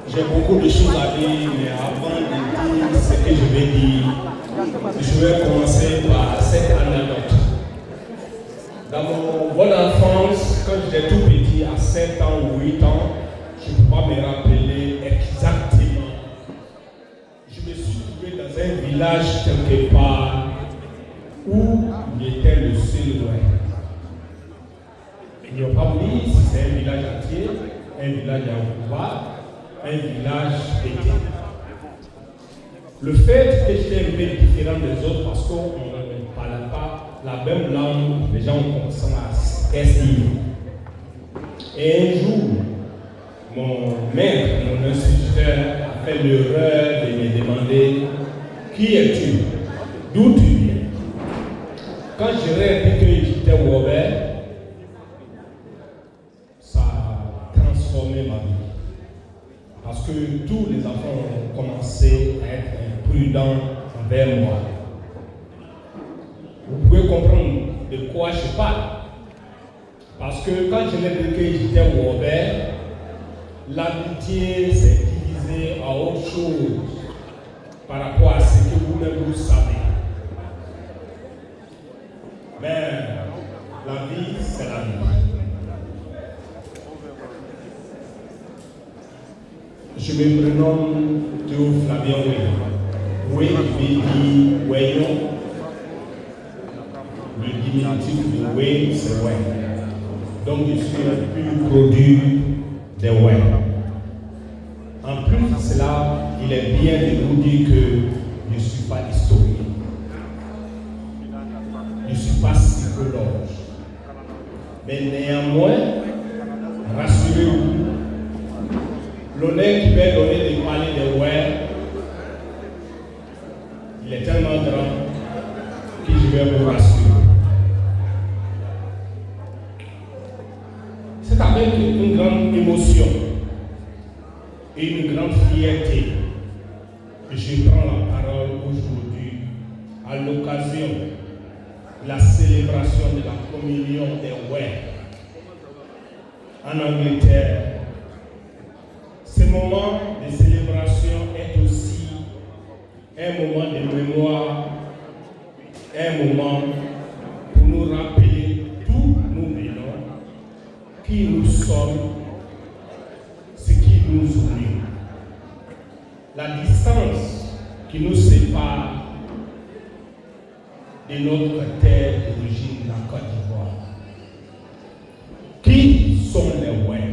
J'ai beaucoup de choses à dire, mais avant de dire ce que je vais dire, je vais commencer par cette anecdote. Dans mon bonne enfance, quand j'étais tout petit, à 7 ans ou 8 ans, je ne peux pas me rappeler exactement. Je me suis trouvé dans un village quelque part où j'étais le seul loin. Il n'y a pas dit si c'est un village entier, un village à pouvoir, un village pété. Le fait que j'étais un peu différent des autres parce qu'on ne parlait pas la même langue, les gens ont commencé à estimer. Et un jour, mon maître, mon instituteur, a fait l'erreur de me demander qui es-tu, d'où tu viens. Quand je répétais que j'étais Robert, ça a transformé ma vie. Parce que tous les enfants ont commencé à être prudents envers moi. Vous pouvez comprendre de quoi je parle. Parce que quand je l'ai dit que j'étais Robert, l'amitié s'est divisée à autre chose par rapport à ce que vous-même vous savez. Mais la vie, c'est la vie. Je me prénomme Théo Flavien Wey. Wey veut dire Weyon. Le diminutif de Wey, c'est Wey. Donc je suis un pur produit des Wey. En plus de cela, il est bien de vous dire que je ne suis pas historien. Je ne suis pas psychologue. Mais néanmoins, rassurez-vous, l'honneur qui m'est donné de parler de Wey, il est tellement grand que je vais vous rassurer. C'est avec une grande émotion et une grande fierté que je prends la parole aujourd'hui à l'occasion de la célébration de la communion des Wey en Angleterre. Ce moment de célébration est aussi un moment de mémoire, un moment pour nous rappeler d'où nous venons, qui nous sommes, ce qui nous unit. La distance qui nous sépare de notre terre d'origine, la Côte d'Ivoire. Qui sont les Wey?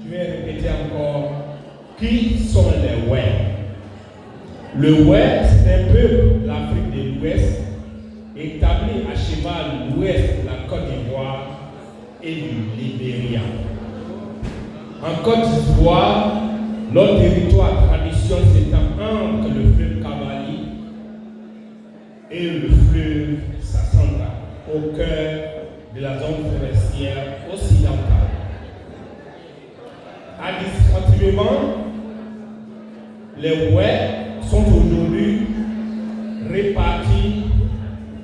Je vais répéter encore, qui sont les Wey? Le Wey, c'est un peuple de l'Afrique de l'Ouest, établi à cheval de l'ouest de la Côte d'Ivoire et du Libéria. En Côte d'Ivoire, notre territoire tradition s'étend entre le fleuve Cavali et le fleuve Sassandra, au cœur de la zone forestière occidentale. Administrativement, les Wey sont aujourd'hui répartis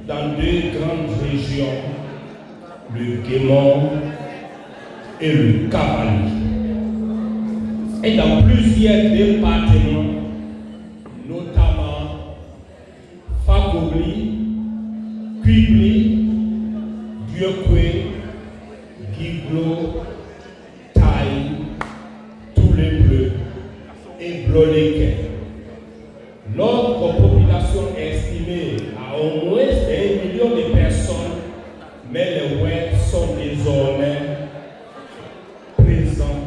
dans deux grandes régions, le Guémon et le Cavali, et dans plusieurs départements, notamment Fakobli, Kwibli, Diokwe, Giglo, Taï, Toulebleu et Bloleke. Notre population est estimée à au moins 1 million de personnes, mais les Wey sont désormais présents.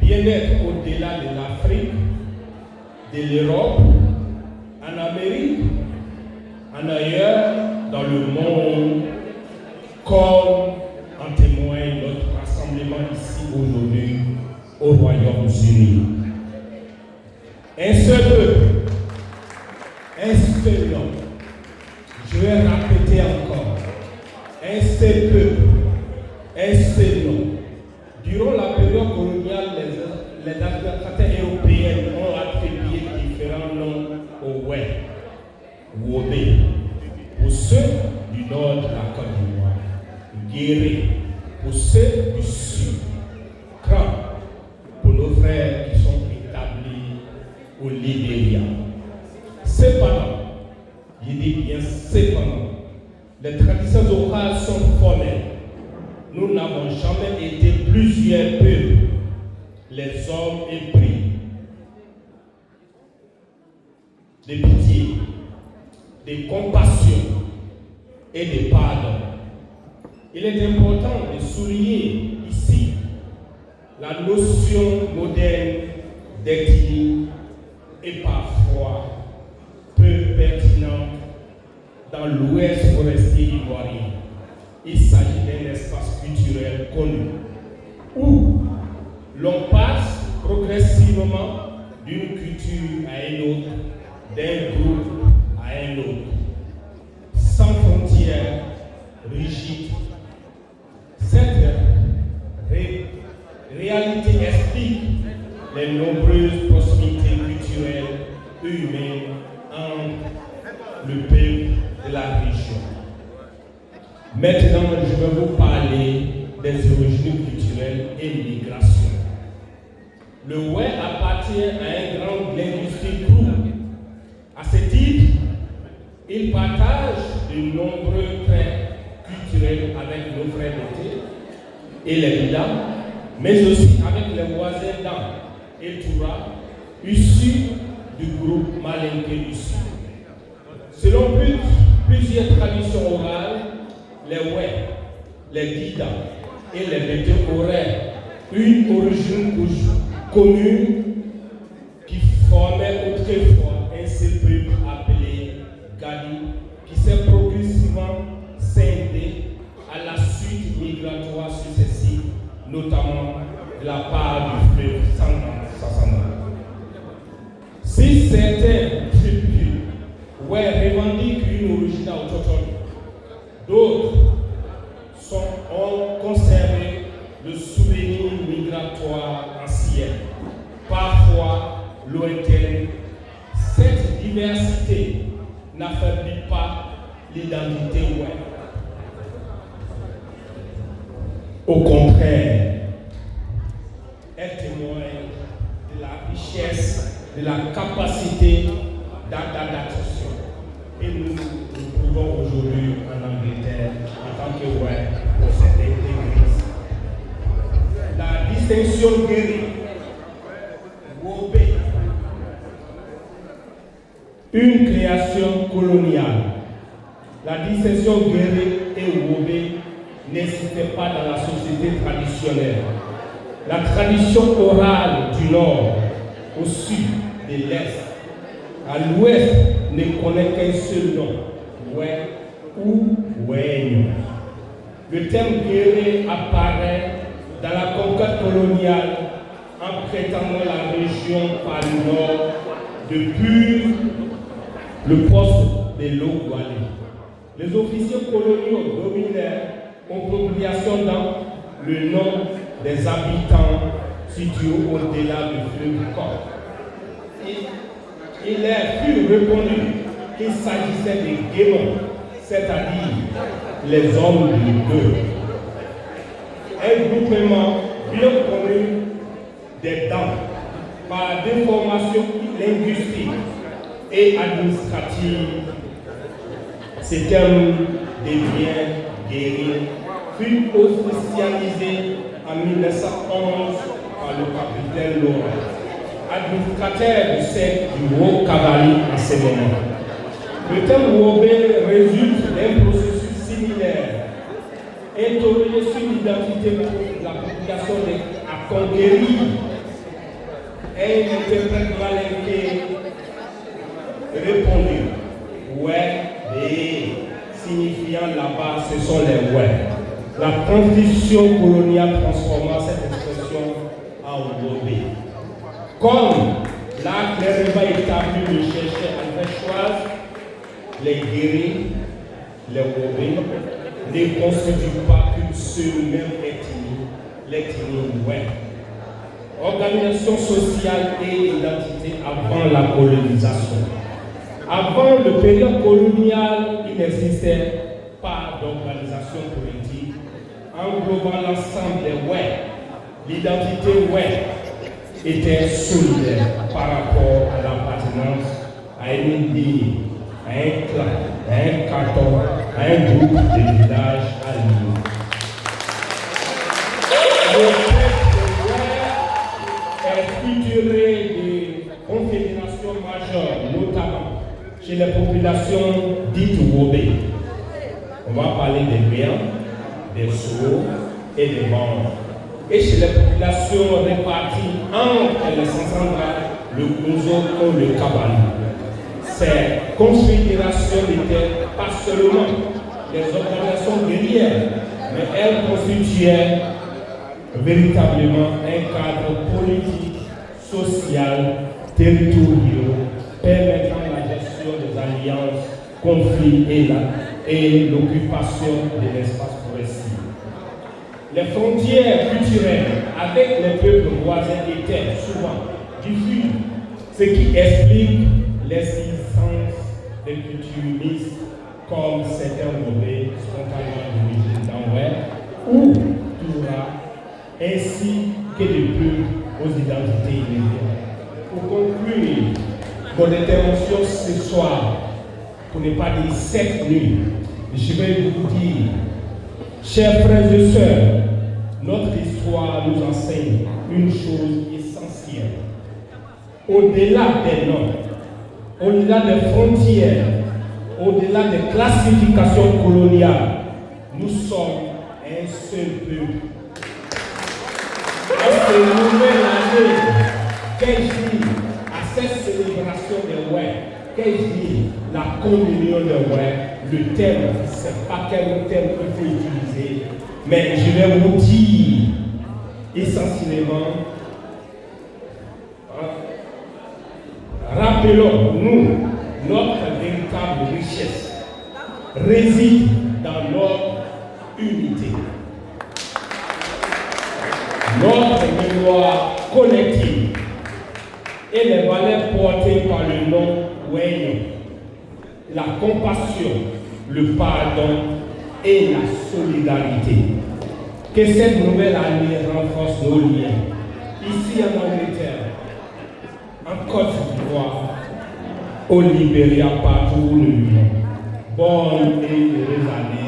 Bien-être au-delà de l'Afrique, de l'Europe, en Amérique, en ailleurs dans le monde, comme en témoigne notre rassemblement ici aujourd'hui au Royaume-Uni. Un seul peuple, un seul homme. Je vais répéter encore. Un seul peuple, un seul nom. Durant la période coloniale, les administrateurs européens ont attribué différents noms aux Wey, Wobé, pour ceux du nord de la Côte d'Ivoire, Guéré, pour ceux du Sud, craint pour nos frères qui sont établis au Libéria. Cependant, je dis bien cependant, les traditions orales sont formelles. Nous n'avons jamais été plusieurs peuples, les hommes épris de pitié, de compassion et de pardon. Il est important de souligner ici la notion moderne d'ethnie et parfois peu pertinente dans l'Ouest forestier ivoirien. Il s'agit d'un espace culturel connu où l'on passe progressivement d'une culture à une autre, d'un groupe à un autre, sans frontières rigides. Cette réalité explique les nombreuses proximités culturelles et humaines entre le peuple de la région. Maintenant, je vais vous parler des origines culturelles et migration. Le Wè appartient à un grand linguistique groupe. À ce titre, il partage de nombreux traits culturels avec nos frères d'été et les Bida, mais aussi avec les voisins d'An et Toura, issus du groupe Malinké du Sud. Selon plusieurs traditions orales, les Wè, les Dida et les Bété auraient une origine commune qui formait autrefois un seul peuple appelé Gadi, qui s'est progressivement scindé à la suite migratoire successive, notamment de la part du fleuve Sassana. Si certains tribus revendiquent une origine autochtone, d'autres ont conservé le souvenir migratoire ancien, parfois lointain. Cette diversité n'affaiblit pas l'identité Wè. Au contraire, elle témoigne de la richesse, de la capacité d'adaptation. Et nous trouvons aujourd'hui en Angleterre en tant que Wè pour cette église. La distinction guérie, Wobé, une création coloniale. La distinction guérie et Wobé n'existait pas dans la société traditionnelle. La tradition orale du nord, au sud, de l'est, à l'ouest, ne connaît qu'un seul nom, Wè ou Wègne. Le terme guéri apparaît dans la conquête coloniale en prétendant la région par le nord depuis le poste de l'Ogualé. Les officiers coloniaux dominèrent en population dans le nom des habitants situés au-delà du fleuve Corps. Il leur fut répondu qu'il s'agissait des Guémons, c'est-à-dire les hommes du peuple. Un groupement bien connu des dents par déformation linguistique et administrative. Ce terme devient guéri, fut officialisé en 1911 par le capitaine Laurent, administrateur du cercle du Haut-Cavalier en ce moment. Le terme Wobé résulte d'un processus similaire, interrogé sur l'identité de la population à conquérir. Un interprète malinké répondu Wè et signifiant là-bas ce sont les Wè. La transition coloniale transforma cette expression en Wobé. Comme l'a clairement établi le chercheur Albert Schweitzer, les guéris, les Wobé, ne constituent pas qu'une seule même ethnie, l'ethnie Wè. Organisation sociale et identité avant la colonisation. Avant le période coloniale, il n'existait pas d'organisation politique englobant l'ensemble des Ouè, l'identité Ouè était solidaire par rapport à l'appartenance à une ligne, à un clan, à un canton, à un groupe de villages alignés. Le fait est structuré de confédérations majeures, notamment chez les populations dites Wobé. On va parler des Béans, des Sowo et des Membres. Et chez les populations réparties entre les centrales, le Gozo ou le Kabali. Ces confédérations n'étaient pas seulement des organisations guerrières, mais elles constituaient véritablement un cadre politique, social, territorial, permettant la gestion des alliances, conflits et l'occupation de l'espace forestier. Les frontières culturelles avec les peuples voisins étaient souvent diffuses, ce qui explique l'existence des culturistes comme certains nommés spontanément d'origine d'Anouè ou Toura, ainsi que des peuples aux identités immédiates. Pour conclure mon intervention ce soir, pour ne pas dire cette nuit, je vais vous dire, chers frères et sœurs, notre histoire nous enseigne une chose essentielle. Au-delà des noms, au-delà des frontières, au-delà des classifications coloniales, nous sommes un seul peuple. Est-ce que nouvelle année, qu'ai-je dit à cette célébration des Ouè, qu'ai-je dit la communion des Ouè, le thème, c'est pas quel thème qu'il faut utiliser, mais je vais vous dire essentiellement, rappelons-nous, notre véritable richesse réside dans notre unité. Notre mémoire collective et les valeurs portées par le nom Ouègnon, la compassion, le pardon et la solidarité. Que cette nouvelle année renforce nos liens, ici en Angleterre, en Côte d'Ivoire, au Libéria, partout où nous vivons. Bonne et heureuse année.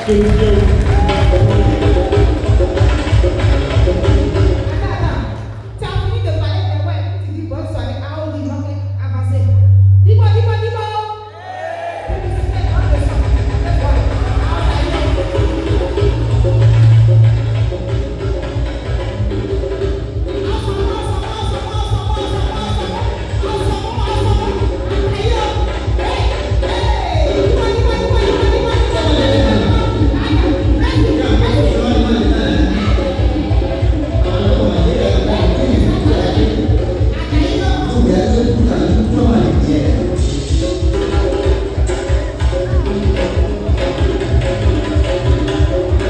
Que Dieu